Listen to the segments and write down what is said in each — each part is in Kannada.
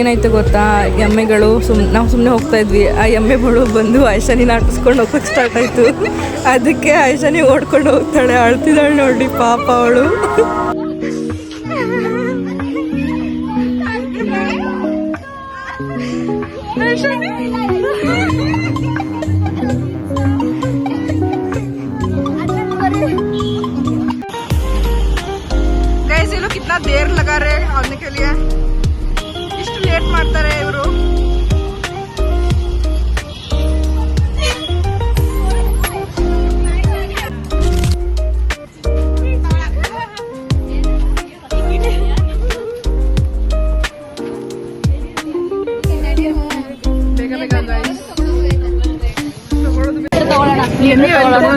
ಏನಾಯ್ತು ಗೊತ್ತಾ, ಎಮ್ಮೆಗಳು ನಾವು ಸುಮ್ಮನೆ ಹೋಗ್ತಾ ಇದ್ವಿ, ಆ ಎಮ್ಮೆಗಳು ಬಂದು ಐಶಾನಿನ ಹಾಕಿಸ್ಕೊಂಡು ಹೋಗೋಕೆ ಸ್ಟಾರ್ಟ್ ಆಯಿತು. ಅದಕ್ಕೆ ಐಶಾನಿ ಓಡ್ಕೊಂಡು ಹೋಗ್ತಾಳೆ, ಅಳ್ತಿದ್ದಾಳೆ ನೋಡಿ ಪಾಪ ಅವಳು. ಗೈಸ್ ये लोग कितना देर लगा रहे हैं आने के लिए, इಷ್ಟು ಲೇಟ್ ಮಾಡ್ತಾರೆ ಇವರು.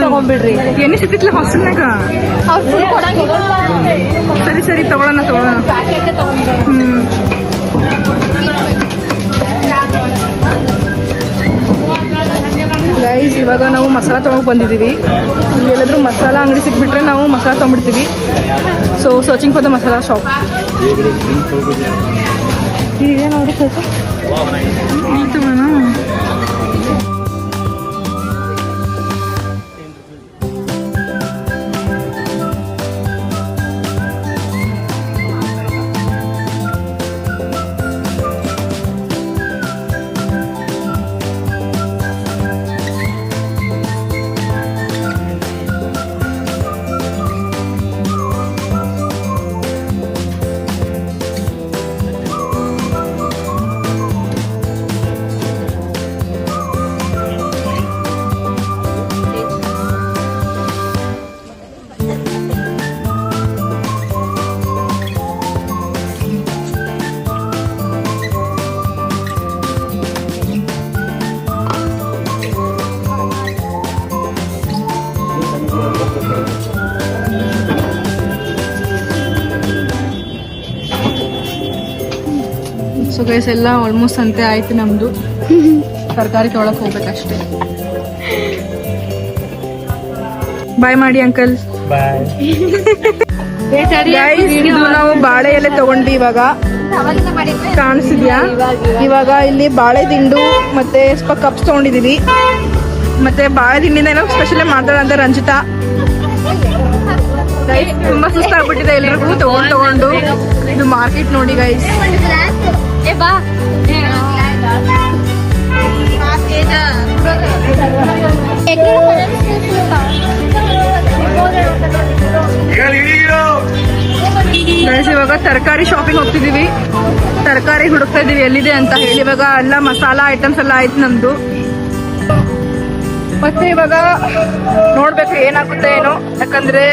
ತಗೊಂಡ್ಬಿಡ್ರಿ, ಎಣ್ಣೆ ಸಿಕ್ತಿತ್ಲ ಹಾಸ್ಟೆಲ್ನಾಗ. ಸರಿ ಸರಿ ತಗೊಳ್ಳೋಣ. ಗೈಸ್ ಇವಾಗ ನಾವು ಮಸಾಲ ತೊಗೊಂಡು ಬಂದಿದ್ದೀವಿ. ಎಲ್ಲಾದ್ರೂ ಮಸಾಲ ಅಂಗಡಿ ಸಿಕ್ಬಿಟ್ರೆ ನಾವು ಮಸಾಲ ತೊಗೊಂಡ್ಬಿಡ್ತೀವಿ. So searching for the masala shop. ಈಗ ನೋಡಿ ಸೊ ಗೈಸ್ ಎಲ್ಲ ಆಲ್ಮೋಸ್ಟ್ ಅಂತೆ ಆಯ್ತು ನಮ್ದು. ತರಕಾರಿ ತೊಗೊಳಕ್ ಹೋಗ್ಬೇಕಷ್ಟೇ. ಬಾಯ್ ಮಾಡಿ ಅಂಕಲ್. ಇದು ನಾವು ಬಾಳೆ ಎಲೆ ತಗೊಂಡ್ವಿ. ಇವಾಗ ಕಾಣಿಸಿದ್ಯಾ? ಇವಾಗ ಇಲ್ಲಿ ಬಾಳೆ ದಿಂಡು ಮತ್ತೆ ಸ್ವಲ್ಪ ಕಪ್ಸ್ ತಗೊಂಡಿದೀವಿ. ಮತ್ತೆ ಬಾಳೆ ದಿಂಡಿಂದ ಏನೋ ಸ್ಪೆಷಲ್ ಮಾಡ್ತಾಳೆ ಅಂತ ರಂಜಿತಾ. ತುಂಬಾ ಸುಸ್ತಾಗ್ಬಿಟ್ಟಿದೆ ಎಲ್ರಿಗೂ ತಗೊಂಡು. ಇದು ಮಾರ್ಕೆಟ್ ನೋಡಿ ಗೈಸ್. ಇವಾಗ ತರಕಾರಿ ಶಾಪಿಂಗ್ ಹೋಗ್ತಿದೀವಿ. ತರಕಾರಿ ಹುಡುಕ್ತಾ ಇದೀವಿ ಎಲ್ಲಿದೆ ಅಂತ ಹೇಳಿ. ಇವಾಗ ಎಲ್ಲ ಮಸಾಲಾ ಐಟಮ್ಸ್ ಎಲ್ಲ ಆಯ್ತು ನಮ್ದು. ಮತ್ತೆ ಇವಾಗ ನೋಡ್ಬೇಕು ಏನಾಗುತ್ತೆ ಏನೋ, ಯಾಕಂದ್ರೆ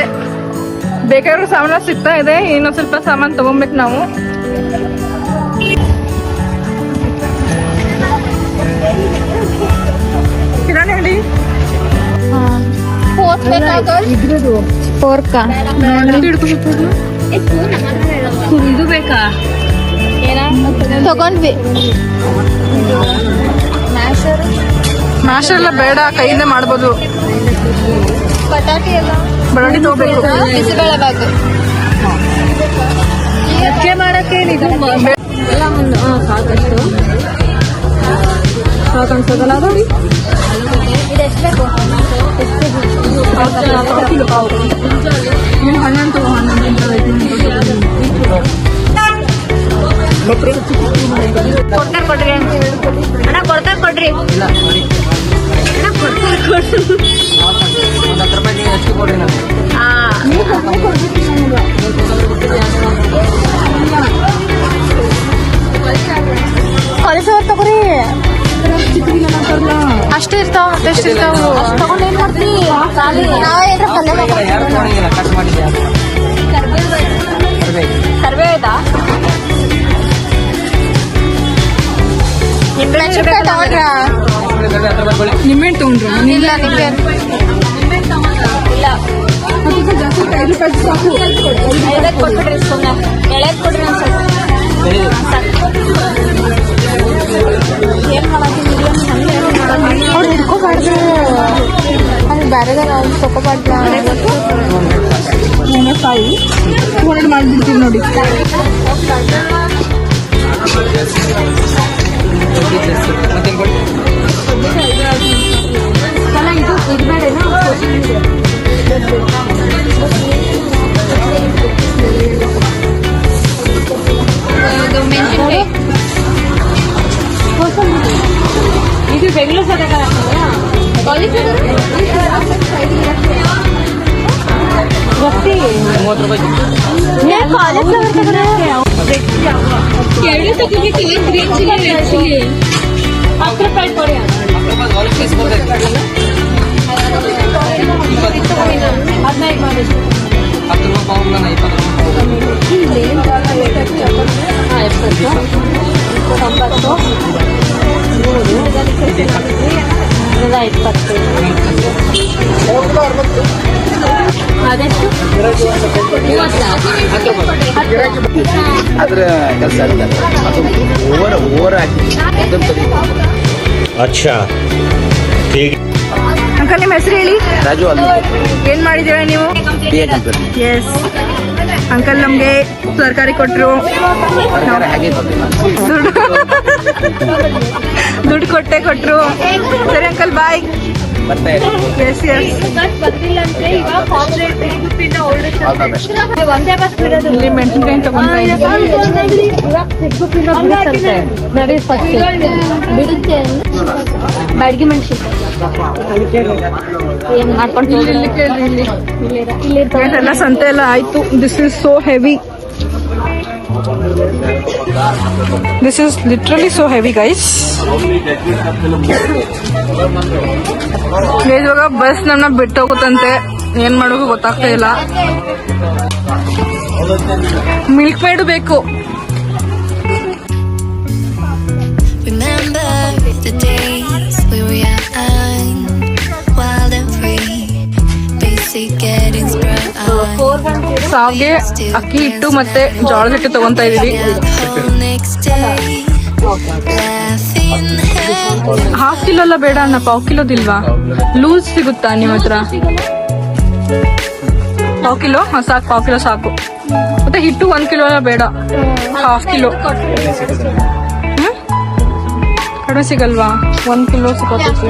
ಬೇಕಾದ್ರೂ ಸಾಮಾನು ಸಿಗ್ತಾ ಇದೆ. ಇನ್ನೊಂದ್ ಸ್ವಲ್ಪ ಸಾಮಾನು ತಗೊಬೇಕು ನಾವು. ಕಿರಾಣಿ ಹೇಳಿ ಇದು ಬೇಕಾ ತಗೊಂಡ್ವಿ. ಮ್ಯಾಶರ್ ಎಲ್ಲ ಬೇಡ, ಕೈಯಿಂದ ಮಾಡ್ಬೋದು. ಬಟಾಟಿ ತಗೋಬೇಕು. ಬಿಸಿಬೇಳೆ ಬಾತು ಅಡಿಗೆ ಮಾಡಕ್ಕೆ ಎಲ್ಲ ಸಾಕಷ್ಟು ಸಾಕನ್ಸೋದಲ್ಲ ನೋಡಿ. ಇದೆಷ್ಟು ಬೇಕು? ಹಣ್ಣು ತಗೋ. ಕೊಡ್ರಿ ಅಣ್ಣ, ಕೊಡ್ರಿ ಕೊಲಿಸೋರ್ ತಗೋರಿ. ಅಷ್ಟೇ ಇರ್ತಾವ. ಮತ್ತೆ ಎಷ್ಟು ಇರ್ತಾವ ತಗೊಂಡ್ ಏನ್ ಮಾಡ್ತೀವಿ? ಕರ್ಬೇ ಆಯ್ತಾ? ನಿಂಬೆ ತಗೊಂಡ್ರ? ಇಲ್ಲ ನಿಂಬೆ ಇಲ್ಲ. ಜಾಸ್ತಿ 5 ರೂಪಾಯಿ ಸಾಕು. 5 ಕೊಟ್ಬಿಡ್ರಿ, ಸುಮ್ಮನೆ ಎಳೆದ್ ಕೊಡ್ರಿ. ಏನ್ ಮಾಡತ್ತೀನಿ ಅವ್ರು ಹಿಡ್ಕೋಬಾರ್ದು. ಅಲ್ಲಿ ಬೇರೆದಾರ ಅವ್ರು ತಗೋಬಾರ್ದು. ಸಾಯಿ 200 ಮಾಡಿಬಿಡ್ತೀವಿ ನೋಡಿ. ಇದು ಬೆಂಗಳೂರು ಸದಕ ಗೊತ್ತಿ 30 ರೂಪಾಯಿ. ಎರಡು ತಗೋಬೇಕಿಲ್ಲ ಗ್ರೀನ್ ಚಿಲ್ಲಿ ರೆಡ್ ಚಿಲ್ಲಿ 10 ರೂಪಾಯಿ ಕೊಡಿ 15 ಮಾಡಿ 10 ರೂಪಾಯಿ ಪಾವು 20 ಅದೆಷ್ಟು ಅದ್ರ ಕೆಲಸ ಅದು ಓವರ್ ಆಗಿ अच्छा ठीक ಅಂಕಲ್ ನಿಮ್ಮ ಹೆಸರು ಹೇಳಿ. ರಾಜು ಅಲ್ಲಿ ಏನ್ ಮಾಡಿದ್ದೀರಾ ನೀವು? BA ಕಂಪನಿ ಎಸ್ ಅಂಕಲ್ ನಮ್ಗೆ ತರಕಾರಿ ಕೊಟ್ರು, ಸರ್ಕಾರ ಹಾಗೆ ಕೊಟ್ಟಿಲ್ಲ. ದುಡ್ಡು ಕೊಟ್ರು. ಸರಿ ಅಂಕಲ್ ಬಾಯ್. ಬರ್ತಾ ಇದೆ. ಎಸ್ ಎಸ್ ಬಂದಿಲ್ಲ ಅಂದ್ರೆ ಈಗ All the best. ಒಂದೇ ಬಸ್ ಬಿಡೋದು ಇಲ್ಲಿ ಮೆಣಸಿನ್ಕಾಯಿ ತಗೊಂತ ಇದ್ದೀವಿ. ಬಿಡುತ್ತೆ ಬಾಡಿಗೆ ಮೆಣಸಿನ್ಕಾಯಿ ಏನ್ ಮಾಡ್ಕೊಂಡು ಇಲ್ಲಿ ಕೇಳ್ರಿ, ಇಲ್ಲಿ ಇಲ್ಲಿ ಎಲ್ಲ ಸಂತೆ ಎಲ್ಲ ಆಯ್ತು. This is so heavy. This is literally so heavy guys. ಇವಾಗ ಬಸ್ ನನ್ನ ಬಿಟ್ಟು ಹೋಗುತ್ತಂತೆ, ಏನ್ ಮಾಡೋದು ಗೊತ್ತಾಗ್ತಾ ಇಲ್ಲ. ಮಿಲ್ಕ್ ಮೇಡ್ ಬೇಕು. Remember the days we were young, wild and free, basic getting sprung. ಸಾವಿಗೆ ಅಕ್ಕಿ ಹಿಟ್ಟು ಮತ್ತೆ ಜೋಳದ ಹಿಟ್ಟು ತಗೊಂತ ಇದೀವಿ. Next day, laughing head. Half kilo ಎಲ್ಲ ಬೇಡ ಅಣ್ಣ, ಪಾವ್ ಕಿಲೋದಿಲ್ವಾ? ಲೂಸ್ ಸಿಗುತ್ತಾ ನಿಮ್ಮ ಹತ್ರ? ಪಾವ್ ಕಿಲೋ? ಹಾ ಸಾಕು, ಪಾವ್ ಕಿಲೋ ಸಾಕು. ಮತ್ತೆ ಹಿಟ್ಟು 1 ಕಿಲೋ ಎಲ್ಲ ಬೇಡ, ಹಾಫ್ ಕಿಲೋ. ಕಡಿಮೆ ಸಿಗಲ್ವಾ? 1 ಕಿಲೋ ಸಿಗೋತೈತಿ.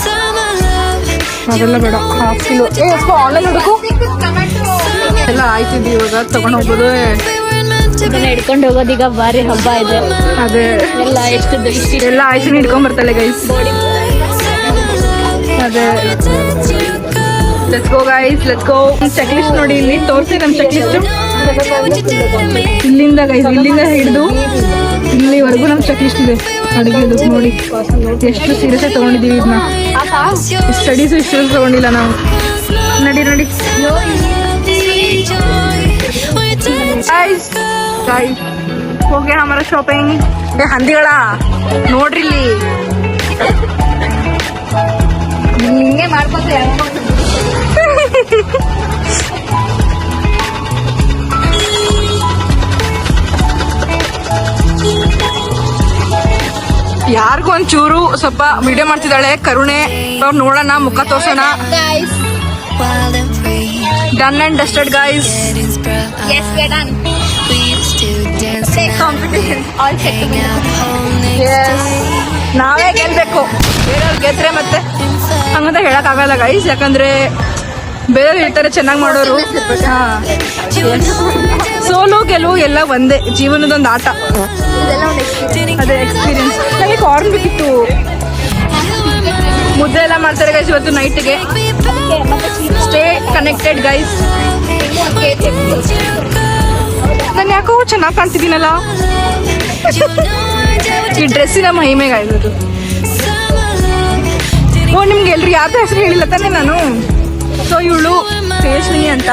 Summer love, ಅದೆಲ್ಲ ಬೇಡ, ಹಾಫ್ ಕಿಲೋ. ಆನ್ಲೈನ್ ಹುಡುಕು ಎಲ್ಲ ಆಯ್ತಿದ್ವಿ. ಇವಾಗ ತಗೊಂಡ್ ಹೋಗೋದು. we weren't meant to be. ಹಿಡ್ಕೊಂಡು ಹೋಗೋದೀಗ ಭಾರಿ ಹಬ್ಬ ಇದೆ. ಅದೇ ಎಲ್ಲ ಎಷ್ಟು ಇಷ್ಟು ಎಲ್ಲ ಆಯ್ತು ಹಿಡ್ಕೊಂಡ್ ಬರ್ತಾಳೆ ಗೈಸ್. ಅದೇ let's go guys, let's go. Check list ನೋಡಿ, ಇಲ್ಲಿ ತೋರಿಸಿ ನಮ್ ಚೆಕ್ ಲಿಸ್ಟ್. ಇಲ್ಲಿಂದ ಗೈಸ್, ಇಲ್ಲಿಂದ ಹಿಡಿದು ಇಲ್ಲಿವರೆಗೂ ನಮ್ ಚೆಕ್ ಲಿಸ್ಟ್ ಇದೆ ಅಡುಗೆದು. ನೋಡಿ ಎಷ್ಟು ಸೀರಿಯಸ್ ಆಗಿ ತಗೊಂಡಿದೀವಿ ಇದನ್ನ. ಸ್ಟಡೀಸು ಇಷ್ಟು ತಗೊಂಡಿಲ್ಲ ನಾವು. ನಡಿ ನಡಿ ಗೈಸ್, ಹೋಗಿ ಹಮಾರ ಶಾಪಿಂಗ್. ಹಂದಿಗಳ ನೋಡ್ರಿ ಇಲ್ಲಿ ಹಿಂಗೆ ಮಾಡ್ಕೊಂತ ಯಾರಿಗೂ ಒಂಚೂರು ಸ್ವಲ್ಪ ವಿಡಿಯೋ ಮಾಡ್ತಿದ್ದಾಳೆ ಕರುಣೆ. ಅವ್ರು ನೋಡೋಣ, ಮುಖ ತೋರ್ಸೋಣ. Wild and free, done and dusted guys. getting sprung. Yes, we're done. We used to dance Take competition. All set to hang win. out the whole next Yes. day. ನಾವೇ ಗೆಲ್ಬೇಕು, ಬೇರೆಯವ್ರು ಗೆದ್ರೆ ಮತ್ತೆ ಹಂಗಂತ ಹೇಳಕ್ ಆಗಲ್ಲ ಗೈಸ್. ಯಾಕಂದ್ರೆ ಬೇರೆಯವ್ರು ಹೇಳ್ತಾರೆ ಚೆನ್ನಾಗಿ ಮಾಡೋರು. ಹಾ, ಸೋಲು ಗೆಲುವು ಎಲ್ಲ ಒಂದೇ, ಜೀವನದೊಂದು ಆಟ. ಅದೇ ಎಕ್ಸ್ಪೀರಿಯನ್ಸ್. ನನಗೆ ಕಾರ್ನ್ ಬೇಕಿತ್ತು. ಮುದ್ದೆ ಎಲ್ಲ ಮಾಡ್ತಾರೆ ಗೈಸ್ ಇವತ್ತು ನೈಟ್ಗೆ. Stay connected guys. ನಾನು ಯಾಕೋ ಚೆನ್ನಾಗಿ ಕಾಣ್ತಿದ್ದೀನಲ್ಲ. ಈ ಡ್ರೆಸ್ಸಿನ ಮಹಿಮೆ ಗೈಸ್ ಅದು. ಓ, ನಿಮ್ಗೆ ಎಲ್ರು ಯಾವ್ದು ಹೆಸರು ಹೇಳಿಲ್ಲ ತಾನೆ ನಾನು. ಸೊ ಇವಳು ತೇಜಸ್ವಿನಿ ಅಂತ,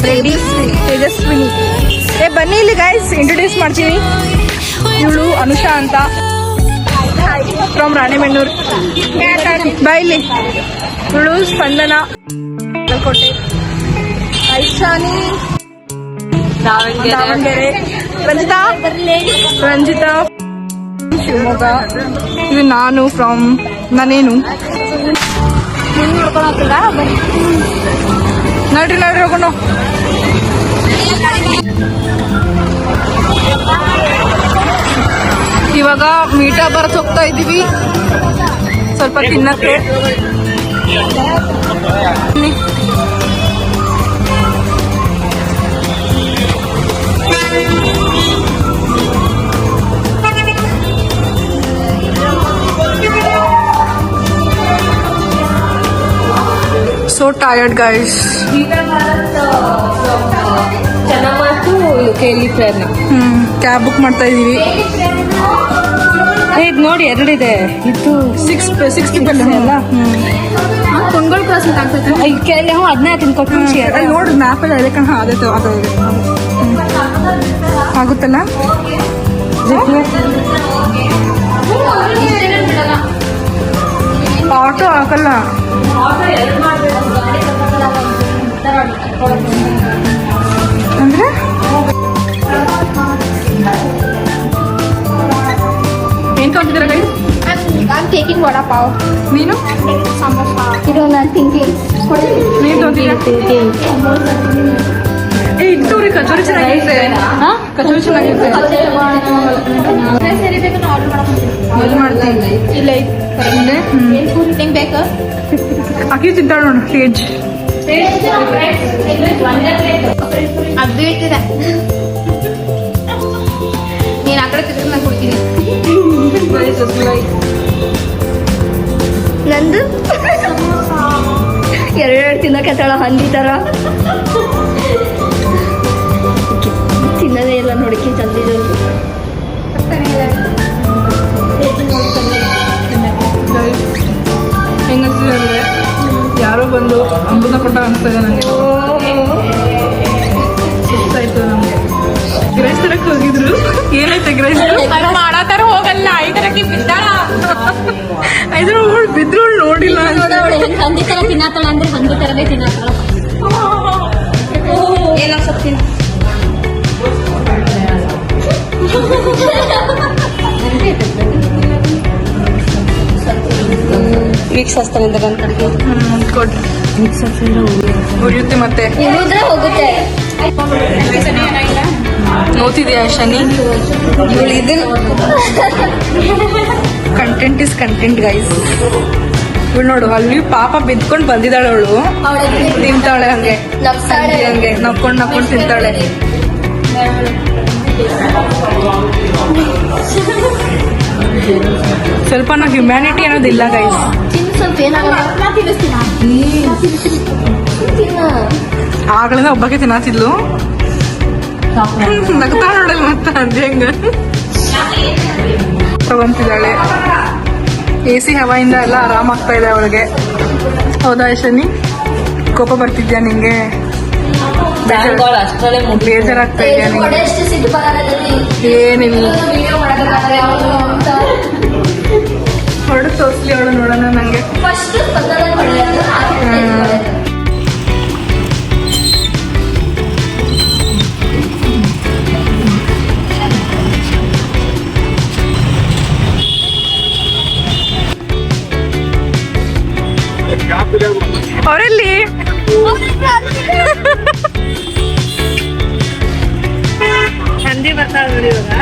ರೆಡ್ಡಿ ತೇಜಸ್ವಿನಿ. ಬನ್ನಿ ಇಲ್ಲಿ ಗೈಸ್, ಇಂಟ್ರೊಡ್ಯೂಸ್ ಮಾಡ್ತೀನಿ. ಇವಳು ಅನುಷಾ ಅಂತ, ಫ್ರಮ್ ರಾಣೆಬೆನ್ನೂರು. ಬಾ ಇಲ್ಲಿ. ಇವಳು ಸ್ಪಂದನ ಕೋಟೆ, ಐಶಾನಿ ದಾವಣಗೆರೆ, ರಂಜಿತಾ ಶಿವಮೊಗ್ಗ. ಇದು ನಾನು ಫ್ರಮ್ ನಾನೇನು. ನಡ್ರಿ ಹೋಗೋಣ. ಇವಾಗ ಮೀಟಾ ಬರತ್ ಹೋಗ್ತಾ ಇದೀವಿ ಸ್ವಲ್ಪ ತಿನ್ನಕ್ಕೆ. So tired guys. ಚೆನ್ನಾಗಿ ಇದು ಕೇಳಿ ಫ್ರೈನ ಕ್ಯಾಬ್ ಬುಕ್ ಮಾಡ್ತಾ ಇದೀವಿ. ಇದು ನೋಡಿ ಎರಡಿದೆ. ಇದು 6 people ಅಲ್ಲ. ಕೊಂಗೋಳ್ ಕ್ರಾಸ್ ಅಂತ ಆಗ್ತದೆ. ಇಲ್ಲಿ ಕೇಳಿ ಅದನ್ನೇ ತಿನ್ಕೊಟ್ಟು ನೋಡಿ ಮ್ಯಾಪ್ ಅಲ್ಲಿ ಅದೇ ಕಣ ಆದೈತೆ ಅದು ಆಗುತ್ತಲ್ಲ. ಆಟೋ ಆಗಲ್ಲ. ಅಂದ್ರೆ ಏನ್ ತಗೊಂಡಿದ್ದೀರ ಗೈ? I'm taking vada pav. ನೀನು Samosa. ಇದು ನಾನು thinking. ನೀನ್ ತಗೊಂಡಿದ್ದೀರ? ಏ ಇದು ತೋರಿ ಕಚೋರಿ ಚೆನ್ನಾಗಿರುತ್ತೆ. ಕಚೋರಿ ಚೆನ್ನಾಗಿರುತ್ತೆ. ಎಲ್ಲಿ ಮಾಡ್ತೀನಿ? ಇಲ್ಲ ಇಲ್ಲೇ ನಿಂಗೆ ಬೇಕಾ? ಅಕ್ಕಿ ತಿಂತಾಳ ನೋಡು ಟೇಜ್. ಅದು ಇಟ್ಟಿದೆ ನೀನು ಆ ಕಡೆ ತಿರ್ಗಿ ನಾನು ಕೊಡ್ತೀನಿ. ನಂದು ಎರಡು ತಿನ್ನಕತ್ತಾಳ ಹಂದಿ ಥರ ತಿನ್ನೋದೇ ಇಲ್ಲ ನೋಡಕ್ಕೆ ಜಲ್ದಿ ಹೆಂಗನ್ಸಿದೆ ಅಂದ್ರೆ ಯಾರೋ ಬಂದು ಅಮೃತ ಕೊಟ್ಟ ಅನ್ಸ್ತದೆ ನನಗೆ. ಸುಸ್ತಾಯ್ತು ನಮಗೆ. ಗ್ರೈಸ್ ತರಕ್ಕೆ ಹೋಗಿದ್ರು. ಏನೈತೆ ಗ್ರೈಸ್ ಮಾಡಾತಾರ ಹೋಗಲ್ಲ. ಐದರಕ್ಕೆ ಬಿದ್ದಾಳ. ಐದ್ರ ಬಿದ್ರು ನೋಡಿಲ್ಲ. ಹಂದಿ ತರ ತಿನ್ನತ್ತಾಳ ಅಂದ್ರೆ ಹಂದಿ ತರನೇ ತಿನ್ನತ್ತಾಳ. ಏನೋ ಸತ್ತೀನಿ ವೀಕ್ಸ್ ಹಸ್ತಾನೆ ಕೊಡ್ರಿ ಉರಿಯುತ್ತೆ ಮತ್ತೆ ಇಲ್ಲಿದ್ರೆ ಹೋಗುತ್ತೆ. ನೋಡ್ತಿದ್ಯಾ Shani? Content is content guys. ಇವಳು ನೋಡು ಅಲ್ಲಿ ಪಾಪ ಬಿದ್ಕೊಂಡು ಬಂದಿದ್ದಾಳೆ. ಅವಳು ತಿಂತಾಳೆ ಹಂಗೆ ಹಂಗೆ ನಕ್ಕೊಂಡು ತಿಂತಾಳೆ. ಸ್ವಲ್ಪ ನಾವು ಹ್ಯುಮ್ಯಾನಿಟಿ ಅನ್ನೋದಿಲ್ಲ ಗೈಸ್. ತಿನ್ನು ಸ್ವಲ್ಪ ಏನಾಗಲ್ಲ. ನಾನು ತಿನ್ನಿಸ್ತೀನ ಆಗಳಿಂದ ಒಬ್ಬಕ್ಕೆ ತಿನ್ನತಿದ್ಲು. ನಗ್ತಾ ನೋಡಲ್ಲ ಮತ್ತೆ ಅದೇ ಹಂಗ ತಗೊಂತಿದ್ದಾಳೆ. AC ಹವಾಯಿಂದ ಎಲ್ಲ ಆರಾಮಾಗ್ತಾ ಇದೆ ಅವಳಿಗೆ. ಹೌದಾ ಶನಿ? ಕೋಪ ಬರ್ತಿದ್ಯಾ ನಿಂಗೆ? ಬೇಜಾರಾಗ್ತಾ ಇದೆಯಾ ನಿಂಗೆ? ಎಷ್ಟು ಸಿಟ್ಟು ಬರೋದ್ರಲ್ಲಿ ಏನಿಲ್ಲ, ವಿಡಿಯೋ ಮಾಡೋದಕ್ಕಾದ್ರೆ ಅಂತ ಹೊಡೆದು ತೋರಿಸ್ಲಿ ಅವಳು ನೋಡೋಣ ನಂಗೆ. ಫಸ್ಟ್ ಪಕ್ಕದಲ್ಲಿ ಹೊಡೆಯೋದು ಆಮೇಲೆ ಅವರಲ್ಲಿ ಹಂದಿ ಬರ್ತಾವ ನೋಡಿ. ಇವಾಗ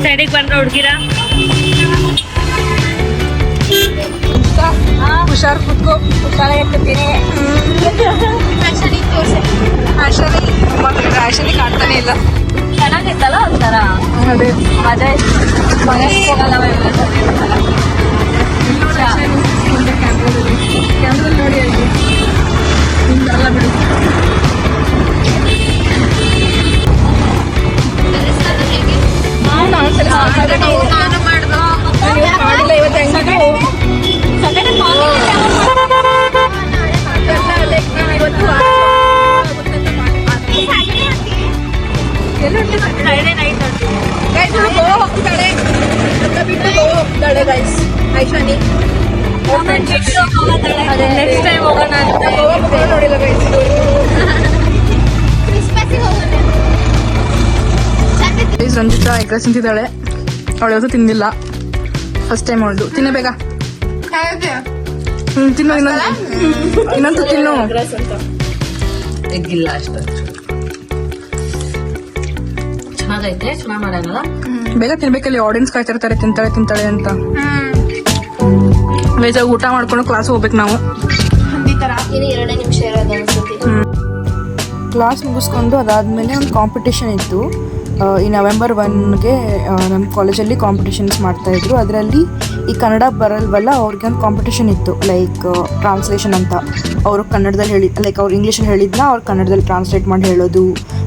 ಸೈಡಿಗೆ ಬಂದ್ರ ಹುಡುಗಿರ ಹುಷಾರ್ ಕೂತ್ಕೋ. ಆಶನಿ ಕಾಣ್ತಾನೆ ಇಲ್ಲ. ಚೆನ್ನಾಗಿತ್ತಲ್ಲ ಒಂಥರ ಅದೇ ಮಜಾ ಇತ್ತು. ಮನೆಗೆ ಹೋಗಲ್ಲ ಕ್ಯಾಮ್ರಲ್ಲಿ ನೋಡಿ ಅಲ್ಲಿ ಹಿಂಗೆಲ್ಲ ಬಿಡು. ನಾನು ಮಾಡ್ದು ಮಾಡಿಲ್ಲ ಇವತ್ತು ಹೆಂಗಿದ್ರು ಹೋಗ್ತಾಳೆ ಗೈಸ್. ಐಶಾನಿ ನೆಕ್ಸ್ಟ್ ಟೈಮ್ ಹೋಗೋಣ ಅಂತ. ನೋಡಿಲ್ಲ ಗೈಸ್. ಕ್ರಿಸ್ಮಸ್ಸಿಗೆ ಹೋಗೋಣ. ರಂಜಿತಾ ಎಗ್ ರೈಸ್ ತಿಂತಿದ್ದಾಳೆ. ಅವಳು ಯಾವತ್ತೂ ತಿಂದಿಲ್ಲ, ಫಸ್ಟ್ ಟೈಮ್ ಅವಳು. ತಿನ್ನ ಬೇಗ. ತಿನ್ನು ಇನ್ನೊಂದು ತಿನ್ನು. ಎಗ್ಗಿಲ್ಲ ಅಷ್ಟು. ಚೆನ್ನಾಗೈತೆ ಚೆನ್ನಾಗ್ ಮಾಡಲ್ಲ. ಬೇಗ ತಿನ್ಬೇಕಲ್ಲಿ, ಆಡಿಯನ್ಸ್ ಕಾಯ್ತಿರ್ತಾರೆ ತಿಂತಾಳೆ ಅಂತ. ಬೇಜಾಗ ಊಟ ಮಾಡ್ಕೊಂಡು ಕ್ಲಾಸ್ ಹೋಗ್ಬೇಕು ನಾವು. ಇನ್ನು 2 ನಿಮಿಷ ಇರೋದು ಅನ್ಸುತ್ತೆ. ಕ್ಲಾಸ್ ಮುಗಿಸ್ಕೊಂಡು ಅದಾದಮೇಲೆ ಒಂದು ಕಾಂಪಿಟೇಷನ್ ಇತ್ತು. ಈ ನವೆಂಬರ್ 1ಗೆ ನಮ್ಮ ಕಾಲೇಜಲ್ಲಿ ಕಾಂಪಿಟೇಷನ್ಸ್ ಮಾಡ್ತಾಯಿದ್ರು. ಅದರಲ್ಲಿ ಈ ಕನ್ನಡ ಬರಲ್ವಲ್ಲ ಅವ್ರಿಗೆ ಒಂದು ಕಾಂಪಿಟೇಷನ್ ಇತ್ತು, ಲೈಕ್ ಟ್ರಾನ್ಸ್ಲೇಷನ್ ಅಂತ. ಅವರು ಕನ್ನಡದಲ್ಲಿ ಲೈಕ್ ಅವ್ರು ಇಂಗ್ಲೀಷಲ್ಲಿ ಹೇಳಿದ್ನ ಅವ್ರು ಕನ್ನಡದಲ್ಲಿ ಟ್ರಾನ್ಸ್ಲೇಟ್ ಮಾಡಿ ಹೇಳೋದು,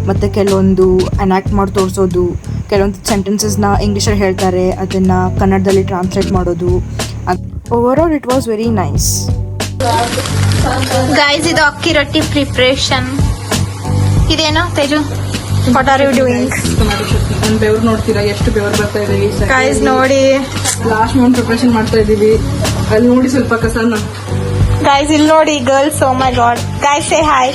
ಮತ್ತು ಕೆಲವೊಂದು ಎನ್ಯಾಕ್ಟ್ ಮಾಡಿ ತೋರಿಸೋದು, ಕೆಲವೊಂದು ಸೆಂಟೆನ್ಸಸ್ನ ಇಂಗ್ಲೀಷಲ್ಲಿ ಹೇಳ್ತಾರೆ ಅದನ್ನು ಕನ್ನಡದಲ್ಲಿ ಟ್ರಾನ್ಸ್ಲೇಟ್ ಮಾಡೋದು. Overall it was very nice. Guys ಇದು ಅಕ್ಕಿ ರೊಟ್ಟಿ ಪ್ರಿಪ್ರೇಷನ್. ಇದೇನು Teju? What are you doing? Tomato chutney. ಒಂದು ಬೆವ್ರು ನೋಡ್ತೀರಾ ಎಷ್ಟು ಬೆವರು ಬರ್ತಾ ಇದೆ. ಗೈಸ್ ನೋಡಿ, ಲಾಸ್ಟ್ ಮಂತ್ ಪ್ರಿಪ್ರೇಷನ್ ಮಾಡ್ತಾ ಇದ್ದೀವಿ. ಅಲ್ಲಿ ನೋಡಿ ಸ್ವಲ್ಪ ಕಸನ. ಗೈಸ್ ಇಲ್ಲಿ ನೋಡಿ ಗರ್ಲ್ಸ್. ಓ ಮೈ ಗಾಡ್. Guys say hi.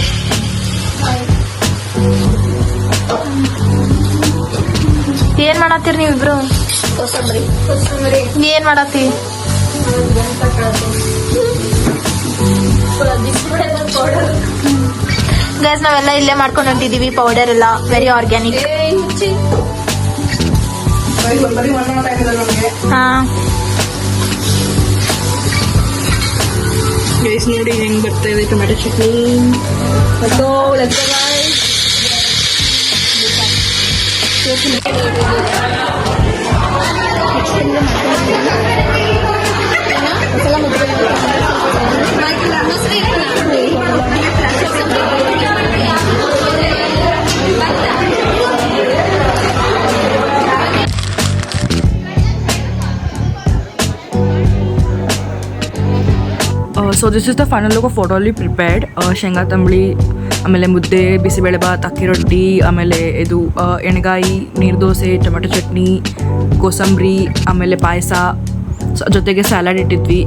ಏನ್ ಮಾಡತ್ತೀರಿ ನೀವಿಬ್ರು? ಏನ್ ಮಾಡತ್ತಿ? ಗೈಸ್ ನಾವೆಲ್ಲ ಇಲ್ಲೇ ಮಾಡ್ಕೊಂಡು ಹೊಂಟಿದೀವಿ. ಪೌಡರ್ ಎಲ್ಲ ವೆರಿ ಆರ್ಗ್ಯಾನಿಕ್. ಹಾ ಗೈಸ್ ನೋಡಿ ಹೆಂಗ್ ಬರ್ತಾ ಇದೆ tomato chutney. So this is the final look of what all we prepared. ಶೇಂಗಾ ತಂಬಳಿ, ಆಮೇಲೆ ಮುದ್ದೆ, ಬಿಸಿಬೇಳೆಬಾತ್, ಅಕ್ಕಿ ರೊಟ್ಟಿ, ಆಮೇಲೆ ಇದು ಎಣ್ಗಾಯಿ, ನೀರು ದೋಸೆ, ಟೊಮೆಟೊ ಚಟ್ನಿ, ಕೋಸಂಬರಿ, ಆಮೇಲೆ ಪಾಯಸ, ಜೊತೆಗೆ ಸ್ಯಾಲಡ್ ಇಟ್ಟಿದ್ವಿ.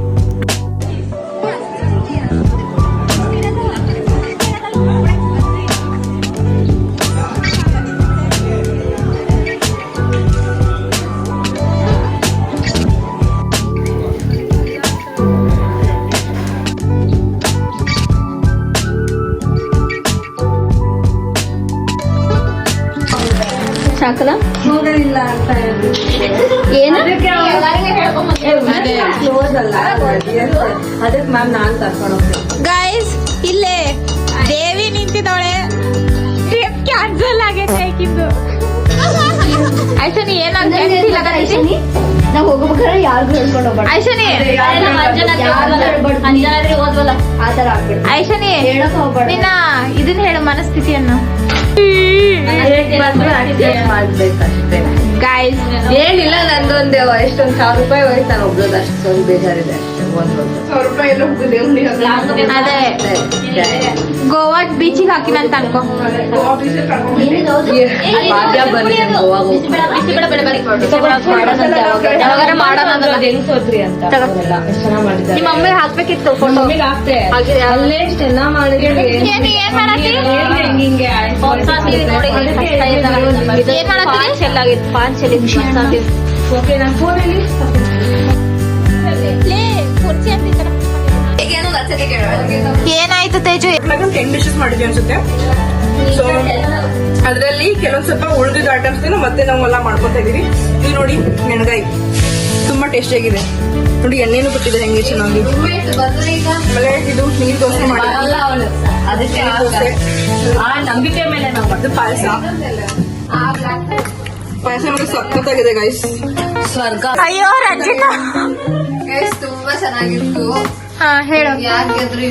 ಸಾಕಲ್ಲ ಗೈಸ್ ಇಲ್ಲೇ ದೇವಿ ನಿಂತಿದ್ದಾಳೆ. ಟ್ರಿಪ್ ಕ್ಯಾನ್ಸಲ್ ಆಗೈತೆ ಆಕಿಂದು. ಐಶನಿ ಏನಾಗ್ತದೆ? ನಾವ್ ಹೋಗ್ಬೇಕಾದ್ರೆ ಯಾರಿಗೂ ಹೇಳ್ಕೊಂಡು ಹೋಗ್ಬೇಡ. ಐಶನಿ ಆತರ ಆಗ್ಬಿಡ. ಐಶನಿ ಹೇಳಕ್ ಹೋಗ್ಬೇಡ. ನಿನ್ನ ಇದನ್ನ ಹೇಳು ಮನಸ್ಥಿತಿಯನ್ನು. ಮಾಡ್ಬೇಕಷ್ಟೇ ಗೈಸ್ ಏನಿಲ್ಲ, ನಂದೊಂದು ಎಷ್ಟೊಂದು 1000 ರೂಪಾಯಿ ಹೋಯ್ತು. ನಾನು ಒಬ್ರದ್ದು ಅಷ್ಟೊಂದು ಬೇಜಾರಿದೆ ಅಷ್ಟೇ. 1,000 ಅದೇ ಗೋವಾ ಬೀಚಿಗೆ ಹಾಕಿನಂತ ಅನ್ಕೋ. ಭಾಗ್ಯ ಬರ್ಲಿ ಗೋವಾಗ ಯಾವಾಗಾರ ಮಾಡೋಣ ಅಂತ. ಹೆಂಗ್ ಸೋತ್ರಿ ಅಂತ ಎಷ್ಟು ಚೆನ್ನಾಗ್ ಮಾಡಿದ್ದಾರೆ. ನಿಮ್ಮ ಅಮ್ಮಗೆ ಹಾಕ್ಬೇಕಿತ್ತು ಫೋಟೋ. ಅಲ್ಲೇ ಚೆನ್ನಾಗ್ ಮಾಡಿದ್ರೆ ಏನ್ ಮಾಡತ್ತಿ? ಹಿಂಗೆ ಏನ್ ಮಾಡತ್ತಿ? ಓಕೆ ನಾನು ಫೋನಲ್ಲಿ ಏನಾಯ್ತು ತೇಜು? 10 ಡಿಶಸ್ ಮಾಡಿದ್ವಿ ಅನ್ಸುತ್ತೆ. ಸೊ ಅದರಲ್ಲಿ ಕೆಲವೊಂದು ಸ್ವಲ್ಪ ಉಳಿದಿದ್ದ ಐಟಮ್ಸ್ ಮತ್ತೆ ನಾವೆಲ್ಲ ಮಾಡ್ಕೊತಾ ಇದೀವಿ. ಇದು ನೋಡಿ ಮೆಣಗಾಯಿ ತುಂಬಾ ಟೇಸ್ಟಿ ಆಗಿದೆ. ನೋಡಿ ಎಣ್ಣೆನೂ ಬಿಟ್ಟಿದೆ ಹೆಂಗೆ ಚೆನ್ನಾಗಿ. ಆಮೇಲೆ ಇದು ನೀರು ದೋಸೆ ಮಾಡಿ, ಅದಕ್ಕೆ ನಂಬಿಕೆ ಮೇಲೆ ನಾವು ಅದು ಪಾಯಸ ನೋಡಿ ಸಖತ್ತಾಗಿದೆ ಗೈಸ್. ಸ್ವರ್ಗ. ಅಯ್ಯೋ ರಂಜಿತಾ, ತುಂಬಾ ಚೆನ್ನಾಗಿತ್ತು. ಹಾ ಹೇಳು. ಯಾಕೆ ಗೆದ್ರು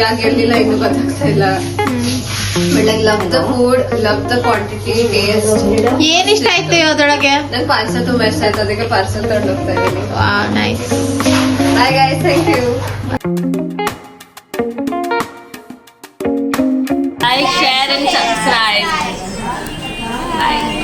ಯಾಕೆ ಗೆಲ್ಲಿಲ್ಲ ಇನ್ನೂ ಗೊತ್ತಾಗ್ತಾ ಇಲ್ಲ. But like love the food, love the quantity, taste. ಏನ್ ಇಷ್ಟ ಆಯ್ತು ಅದ್ರೊಳಗೆ? ನಂಗೆ ಪಾಯಸ ತುಂಬಾ ಇಷ್ಟ ಆಯ್ತು, ಅದಕ್ಕೆ ಪಾರ್ಸಲ್ ತಗೊಂಡು ಹೋಗ್ತಾ ಇದ್ದೀನಿ. Nice. Bye guys, thank you. Like, share and subscribe. Bye.